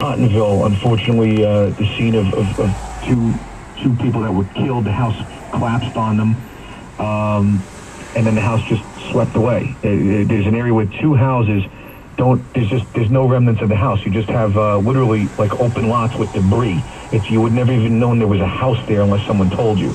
Tottenville, unfortunately, the scene of two people that were killed. The house collapsed on them, and then the house just swept away. There's an area with two houses. There's no remnants of the house. You just have literally like open lots with debris. You would never even known there was a house there unless someone told you.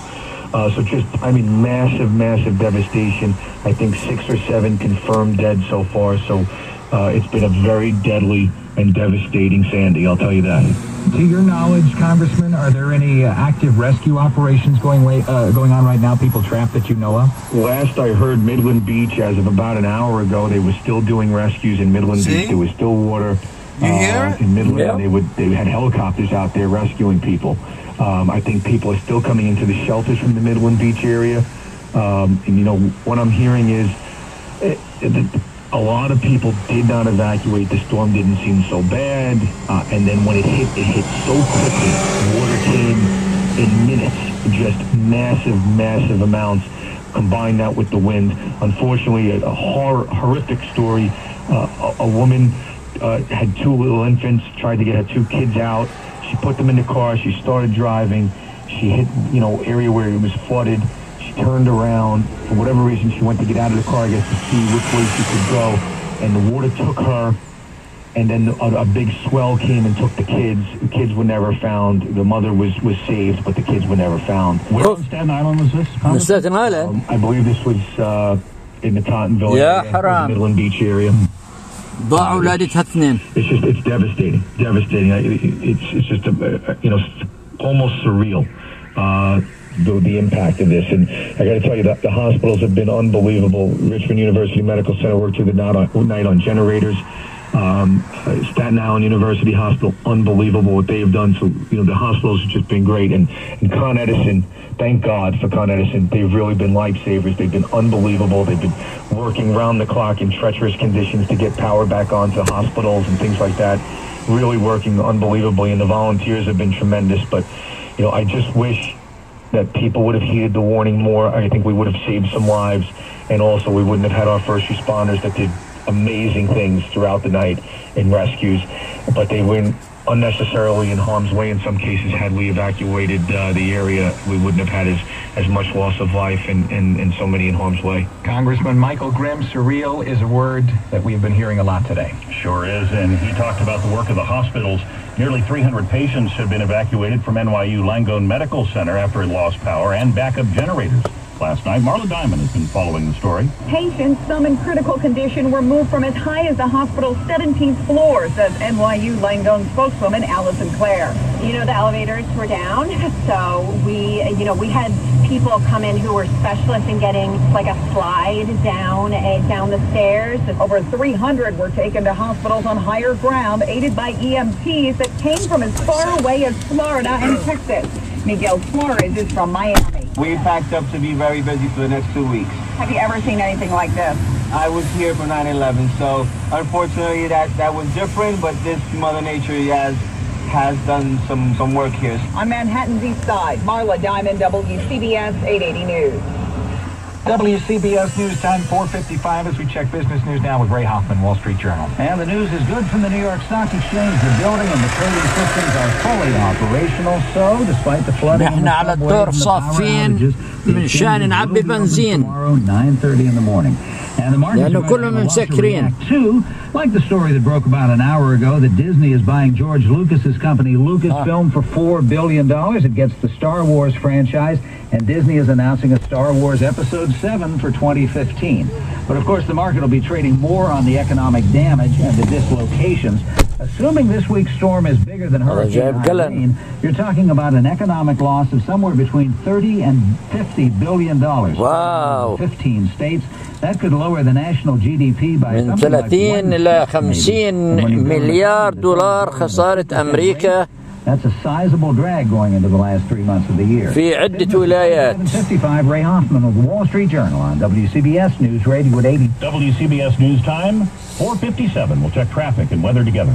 So massive devastation. I think 6 or 7 confirmed dead so far. So it's been a very deadly and devastating Sandy, I'll tell you that. To your knowledge, Congressman, are there any active rescue operations going on right now, people trapped that you know of? Last I heard, Midland Beach, as of about an hour ago, they were still doing rescues in Midland Beach. There was still water in Midland. Yeah. They had helicopters out there rescuing people. I think people are still coming into the shelters from the Midland Beach area. And, you know, what I'm hearing is a lot of people did not evacuate. The storm didn't seem so bad. And then when it hit so quickly. Water came in minutes, just massive amounts. Combine that with the wind. Unfortunately, a horrific story. A woman had 2 little infants, tried to get her 2 kids out. She put them in the car. She started driving. She hit, area where it was flooded. She turned around. For whatever reason, she went to get out of the car, I guess, to see which way she could go. And the water took her. And then a big swell came and took the kids. The kids were never found. The mother was saved, but the kids were never found. Where on Staten Island was this? Staten Island? I believe this was in the Tottenville area, Midland Beach area. ضاع ولادتها 2. It's devastating. It's just almost surreal. The impact of this, and I got to tell you that the hospitals have been unbelievable. Richmond University Medical Center worked through the night on generators. Staten Island University Hospital, unbelievable what they have done. So the hospitals have just been great, and Con Edison, thank God for Con Edison. They've really been lifesavers. They've been unbelievable. They've been working round the clock in treacherous conditions to get power back onto hospitals and things like that. Really working unbelievably, and the volunteers have been tremendous. But I just wish that people would have heeded the warning more. I think we would have saved some lives, and also we wouldn't have had our first responders that did amazing things throughout the night in rescues, but they went unnecessarily in harm's way in some cases. Had we evacuated the area, we wouldn't have had as much loss of life and so many in harm's way. Congressman Michael Grimm, surreal is a word that we've been hearing a lot today. Sure is, and he talked about the work of the hospitals. Nearly 300 patients have been evacuated from NYU Langone Medical Center after it lost power and backup generators. Last night, Marla Diamond has been following the story. Patients, some in critical condition, were moved from as high as the hospital's 17th floor, says NYU Langone spokeswoman Allison Clare. The elevators were down, so we had people come in who were specialists in getting like a slide down the stairs. Over 300 were taken to hospitals on higher ground, aided by EMTs that came from as far away as Florida and Texas. Miguel Suarez is from Miami. We packed up to be very busy for the next 2 weeks. Have you ever seen anything like this? I was here for 9/11, so unfortunately that was different, but this Mother Nature has done some work here. On Manhattan's East Side, Marla Diamond, WCBS 880 News. WCBS News Time, 4:55, as we check business news now with Ray Hoffman, Wall Street Journal. And the news is good from the New York Stock Exchange. The building and the trading systems are fully operational. So, despite the flooding and the subways and the power outages, the exchange will be open tomorrow, 9:30 in the morning. And the markets react too, like the story that broke about an hour ago that Disney is buying George Lucas's company Lucasfilm for $4 billion. It gets the Star Wars franchise, and Disney is announcing a Star Wars Episode 7 for 2015. But of course, the market will be trading more on the economic damage and the dislocations. Assuming this week's storm is bigger than Hurricane Irene, you're talking about an economic loss of somewhere between $30 and $50 billion. Wow. 15 states. That could lower the national GDP by من 30 إلى 50 مليار دولار خسارة أمريكا. That's a sizable drag going into the last 3 months of the year. في عدة ولايات. 7:55, Ray Hoffman of the Wall Street Journal on WCBS News Radio at 80. WCBS News Time, 4:57. We'll check traffic and weather together.